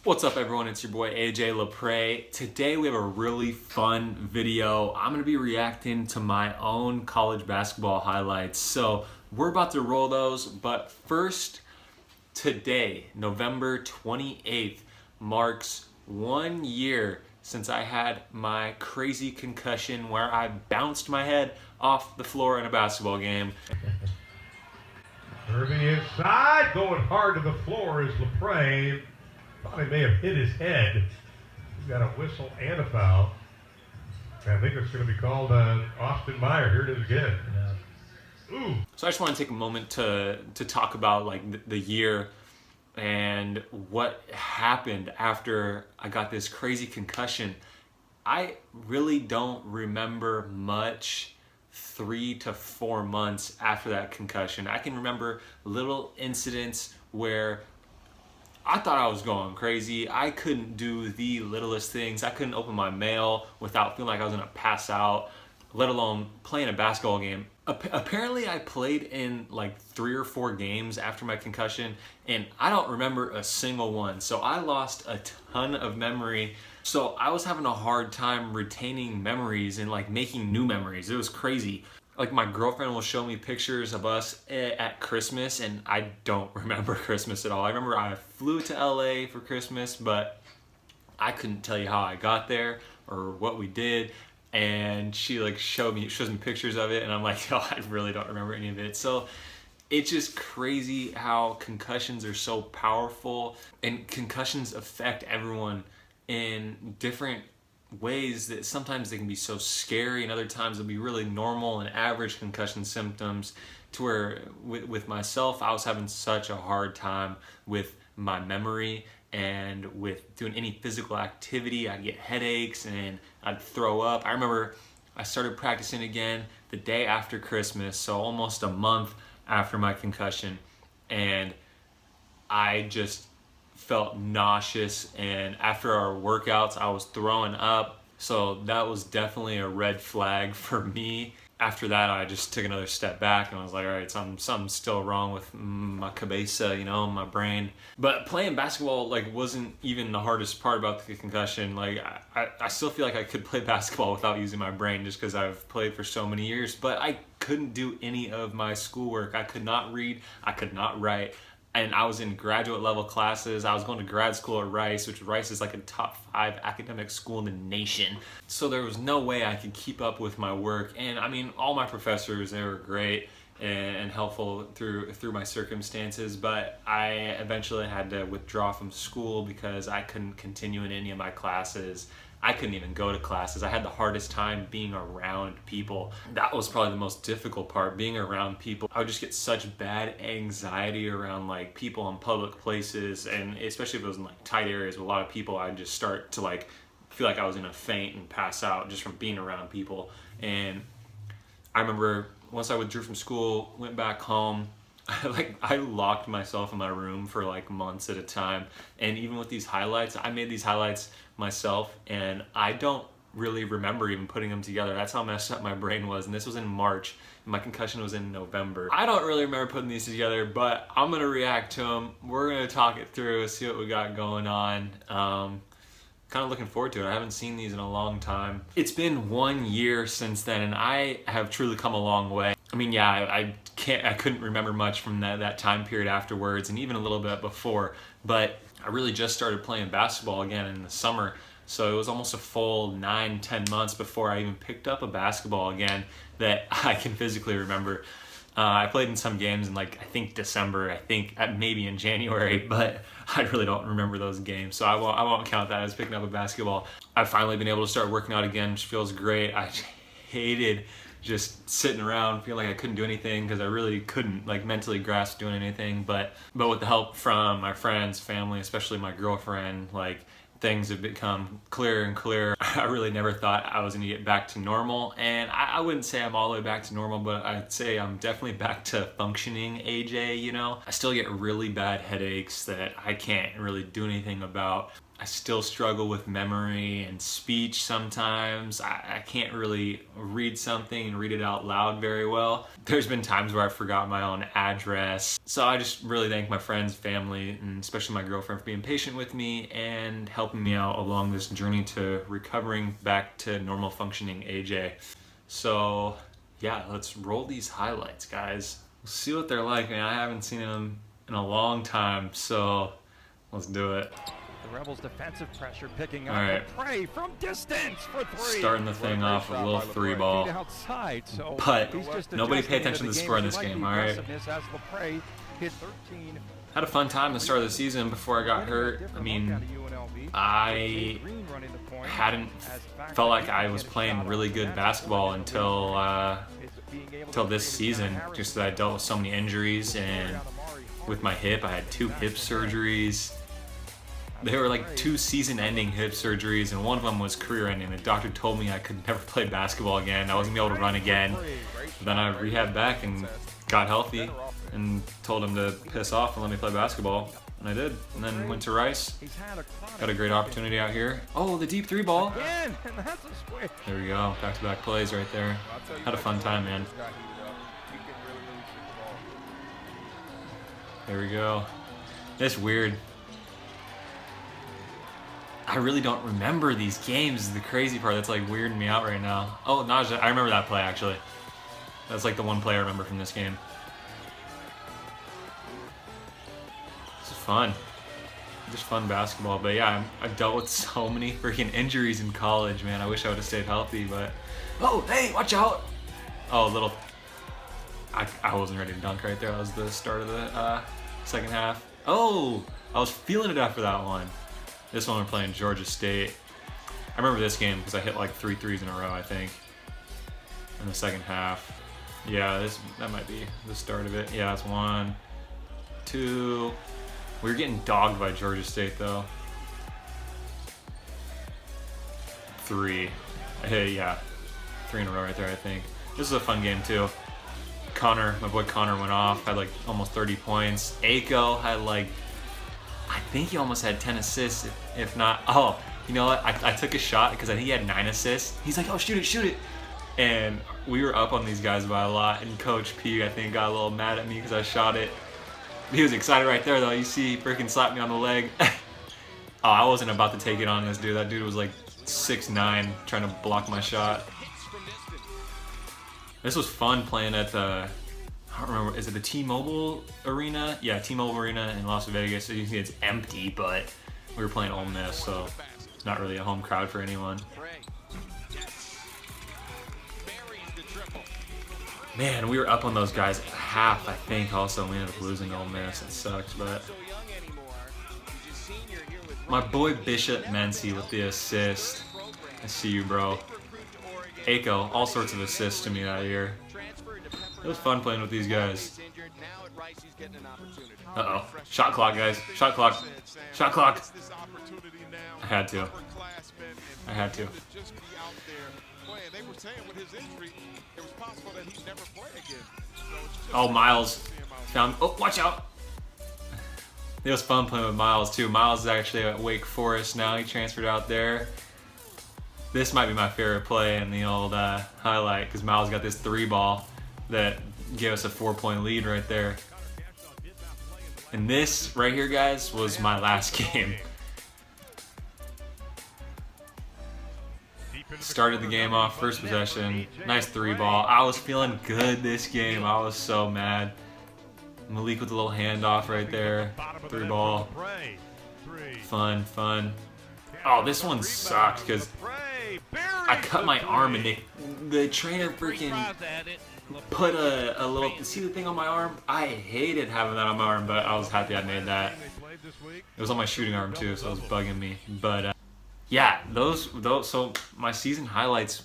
What's up everyone, it's your boy AJ Lapray. Today we have a really fun video. I'm going to be reacting to my own college basketball highlights. So we're about to roll those, but first, today, November 28th, marks 1 year since I had my crazy concussion where I bounced my head off the floor in a basketball game. Irving inside, going hard to the floor is Lapray. Thought he may have hit his head. He's got a whistle and a foul. I think it's going to be called Austin Meyer. Here it is again. Yeah. Ooh. So I just want to take a moment to talk about like the year and what happened after I got this crazy concussion. I really don't remember much 3 to 4 months after that concussion. I can remember little incidents where I thought I was going crazy. I couldn't do the littlest things. I couldn't open my mail without feeling like I was gonna pass out, let alone playing a basketball game. Apparently I played in like 3 or 4 games after my concussion and I don't remember a single one. So I lost a ton of memory. So I was having a hard time retaining memories and like making new memories. It was crazy. Like my girlfriend will show me pictures of us at Christmas and I don't remember Christmas at all. I remember I flew to LA for Christmas, but I couldn't tell you how I got there or what we did. And she like shows me pictures of it and I'm like, oh, I really don't remember any of it. So it's just crazy how concussions are so powerful, and concussions affect everyone in different ways that sometimes they can be so scary and other times they'll be really normal and average concussion symptoms, to where with myself I was having such a hard time with my memory and with doing any physical activity. I'd get headaches and I'd throw up. I remember I started practicing again the day after Christmas, so almost a month after my concussion, and I just felt nauseous, and after our workouts I was throwing up. So that was definitely a red flag for me. After that I just took another step back and I was like, all right, something's still wrong with my cabeza, you know, my brain. But playing basketball like wasn't even the hardest part about the concussion. Like I still feel like I could play basketball without using my brain just because I've played for so many years, but I couldn't do any of my schoolwork. I could not read, I could not write. And I was in graduate level classes. I was going to grad school at Rice, which Rice is like a top 5 academic school in the nation. So there was no way I could keep up with my work. And I mean, all my professors, they were great and helpful through my circumstances, but I eventually had to withdraw from school because I couldn't continue in any of my classes. I couldn't even go to classes. I had the hardest time being around people. That was probably the most difficult part, being around people. I would just get such bad anxiety around like people in public places, and especially if it was in like tight areas with a lot of people, I'd just start to like feel like I was gonna faint and pass out just from being around people. And I remember once I withdrew from school, went back home, I locked myself in my room for like months at a time. And even with these highlights, I made these highlights myself and I don't really remember even putting them together. That's how messed up my brain was. And this was in March and my concussion was in November. I don't really remember putting these together, but I'm gonna react to them. We're gonna talk it through, see what we got going on. Kind of looking forward to it. I haven't seen these in a long time. It's been 1 year since then and I have truly come a long way. I mean, yeah, I couldn't remember much from that time period afterwards and even a little bit before, but I really just started playing basketball again in the summer. So it was almost a full 9-10 months before I even picked up a basketball again that I can physically remember. I played in some games in like, I think December, I think maybe in January, but I really don't remember those games. So I won't count that as picking up a basketball. I've finally been able to start working out again, which feels great. I hated just sitting around feeling like I couldn't do anything because I really couldn't like mentally grasp doing anything. But with the help from my friends, family, especially my girlfriend, like things have become clearer and clearer. I really never thought I was going to get back to normal, and I wouldn't say I'm all the way back to normal, but I'd say I'm definitely back to functioning AJ, you know? I still get really bad headaches that I can't really do anything about. I still struggle with memory and speech sometimes. I can't really read something and read it out loud very well. There's been times where I forgot my own address. So I just really thank my friends, family, and especially my girlfriend for being patient with me and helping me out along this journey to recovering back to normal functioning AJ. So yeah, let's roll these highlights, guys. We'll see what they're like, man. I haven't seen them in a long time, so let's do it. The Rebels' defensive pressure picking up. All right. Lapray from distance for three. Starting the thing off with a little three ball. Outside, so but nobody pay attention to the score in this game, all right? Had a fun time the start of the season before I got hurt. I mean, I hadn't felt like I was playing really good basketball until this season, just that I dealt with so many injuries, and with my hip, I had 2 hip surgeries. They were like 2 season-ending hip surgeries, and one of them was career-ending. The doctor told me I could never play basketball again. I wasn't gonna be able to run again. But then I rehabbed back and got healthy, and told him to piss off and let me play basketball, and I did. And then went to Rice. Got a great opportunity out here. Oh, the deep 3 ball. There we go. Back-to-back plays right there. Had a fun time, man. There we go. It's weird. I really don't remember these games is the crazy part that's like weirding me out right now. Oh, Naja, I remember that play actually. That's like the one play I remember from this game. It's fun. Just fun basketball. But yeah, I've dealt with so many freaking injuries in college, man. I wish I would have stayed healthy, but... Oh, hey, watch out! Oh, little... I wasn't ready to dunk right there. That was the start of the second half. Oh, I was feeling it after that one. This one we're playing Georgia State. I remember this game because I hit like 3 threes in a row, I think, in the second half. Yeah, that might be the start of it. Yeah, it's 1, 2. We were getting dogged by Georgia State though. 3. Hey, yeah, 3 in a row right there, I think. This is a fun game too. Connor, my boy Connor went off, had like almost 30 points. Aiko had like, I think he almost had 10 assists, if not. Oh, you know what? I took a shot because I think he had 9 assists. He's like, oh, shoot it, shoot it. And we were up on these guys by a lot, and Coach P, I think, got a little mad at me because I shot it. He was excited right there, though. You see, he freaking slapped me on the leg. Oh, I wasn't about to take it on this dude. That dude was like 6'9", trying to block my shot. This was fun playing at the... I don't remember, is it the T-Mobile Arena? Yeah, T-Mobile Arena in Las Vegas. So you can see it's empty, but we were playing Ole Miss, so it's not really a home crowd for anyone. Man, we were up on those guys at half, I think, also. We ended up losing Ole Miss. It sucked, but... My boy Bishop Mency with the assist. I see you, bro. Aiko, all sorts of assists to me that year. It was fun playing with these guys. Uh-oh. Shot clock, guys. Shot clock. Shot clock. I had to. I had to. Oh, Miles. Found... Oh, watch out. It was fun playing with Miles, too. Miles is actually at Wake Forest now. He transferred out there. This might be my favorite play in the old highlight because Miles got this 3 ball that gave us a 4-point lead right there. And this right here, guys, was my last game. Started the game off, first possession, nice 3 ball. I was feeling good this game. I was so mad. Malik with a little handoff right there. 3 ball. Fun, fun. Oh, this one sucked because I cut my arm and the trainer freaking put a little, see the thing on my arm? I hated having that on my arm, but I was happy I made that. It was on my shooting arm too, so it was bugging me. But yeah, those, so my season highlights,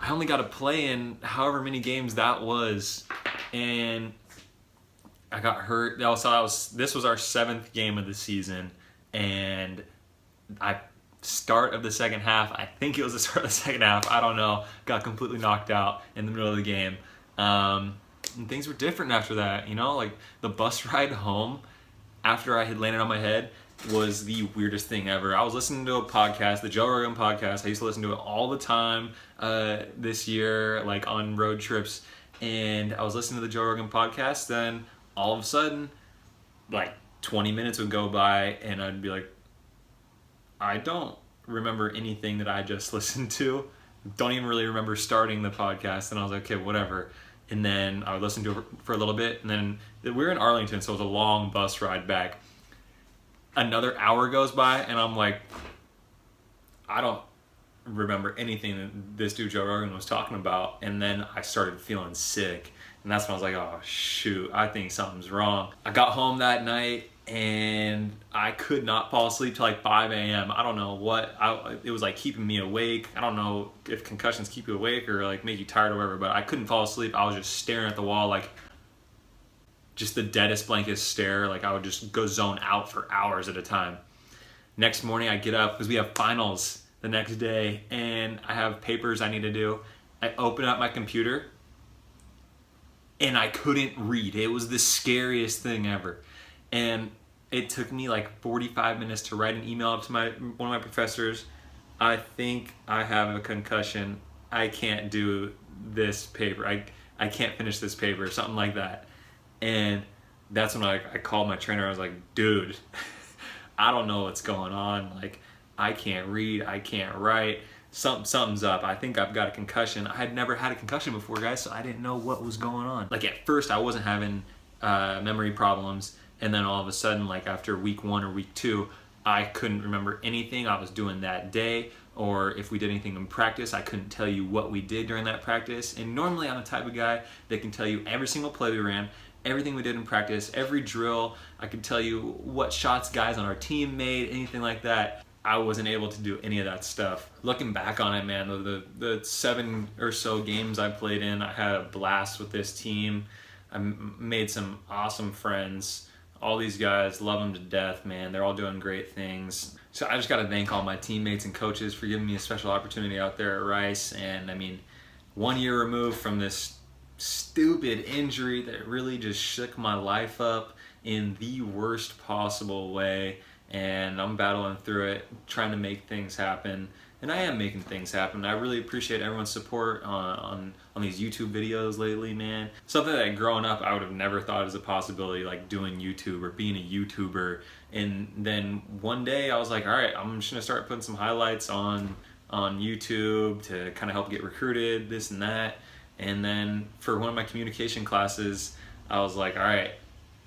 I only got to play in however many games that was, and I got hurt. This was our 7th game of the season, and I start of the second half. I think it was the start of the second half. I don't know. Got completely knocked out in the middle of the game. And things were different after that. You know, like the bus ride home after I had landed on my head was the weirdest thing ever. I was listening to a podcast, the Joe Rogan podcast. I used to listen to it all the time this year, like on road trips. And I was listening to the Joe Rogan podcast. Then all of a sudden, like 20 minutes would go by and I'd be like, I don't remember anything that I just listened to. Don't even really remember starting the podcast. And I was like, okay, whatever. And then I would listen to it for a little bit. And then we were in Arlington, so it was a long bus ride back. Another hour goes by, and I'm like, I don't remember anything that this dude Joe Rogan was talking about. And then I started feeling sick. And that's when I was like, oh, shoot, I think something's wrong. I got home that night, and I could not fall asleep till like 5 a.m. I don't know what. It was like keeping me awake. I don't know if concussions keep you awake or like make you tired or whatever, but I couldn't fall asleep. I was just staring at the wall, like just the deadest, blankest stare. Like I would just go zone out for hours at a time. Next morning I get up because we have finals the next day and I have papers I need to do. I open up my computer and I couldn't read. It was the scariest thing ever. And it took me like 45 minutes to write an email to one of my professors. I think I have a concussion. I can't do this paper. I can't finish this paper, something like that. And that's when I called my trainer. I was like, dude, I don't know what's going on. Like, I can't read, I can't write. Something's up. I think I've got a concussion. I had never had a concussion before, guys, so I didn't know what was going on. Like at first I wasn't having memory problems, and then all of a sudden, like after week 1 or week 2, I couldn't remember anything I was doing that day, or if we did anything in practice, I couldn't tell you what we did during that practice. And normally I'm the type of guy that can tell you every single play we ran, everything we did in practice, every drill. I could tell you what shots guys on our team made, anything like that. I wasn't able to do any of that stuff. Looking back on it, man, the 7 or so games I played in, I had a blast with this team. I made some awesome friends. All these guys, love them to death, man. They're all doing great things. So I just got to thank all my teammates and coaches for giving me a special opportunity out there at Rice. And I mean, 1 year removed from this stupid injury that really just shook my life up in the worst possible way. And I'm battling through it, trying to make things happen. And I am making things happen. I really appreciate everyone's support on these YouTube videos lately, man. Something that growing up I would have never thought as a possibility, like doing YouTube or being a YouTuber. And then one day I was like, all right, I'm just gonna start putting some highlights on YouTube to kind of help get recruited, this and that. And then for one of my communication classes, I was like, all right,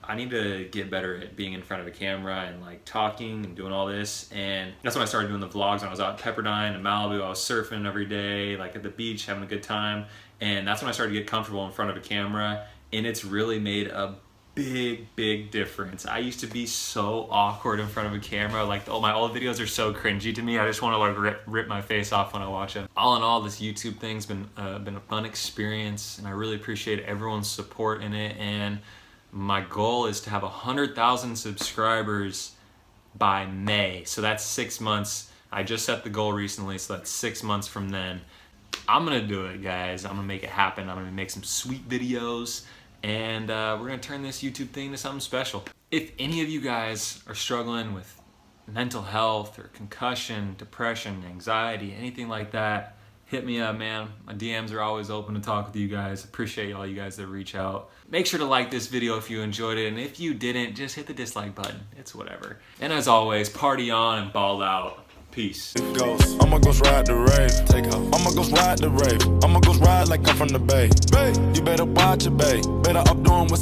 I need to get better at being in front of a camera and like talking and doing all this. And that's when I started doing the vlogs. When I was out in Pepperdine and Malibu, I was surfing every day, like at the beach, having a good time. And that's when I started to get comfortable in front of a camera. And it's really made a big difference. I used to be so awkward in front of a camera. Like all my old videos are so cringy to me. I just want to like rip my face off when I watch them. All in all, this YouTube thing's been a fun experience, and I really appreciate everyone's support in it. And my goal is to have 100,000 subscribers by May. So that's 6 months. I just set the goal recently, so that's 6 months from then. I'm gonna do it, guys. I'm gonna make it happen. I'm gonna make some sweet videos, and we're gonna turn this YouTube thing to something special. If any of you guys are struggling with mental health or concussion, depression, anxiety, anything like that, hit me up, man. My DMs are always open to talk with you guys. Appreciate all you guys that reach out. Make sure to like this video if you enjoyed it, and if you didn't, just hit the dislike button. It's whatever. And as always, party on and ball out. Peace. I'ma go ride the rave. Take off. I'ma go ride the rave. I'ma go ride like I'm from the Bay. You better watch it, babe. Better up doing what's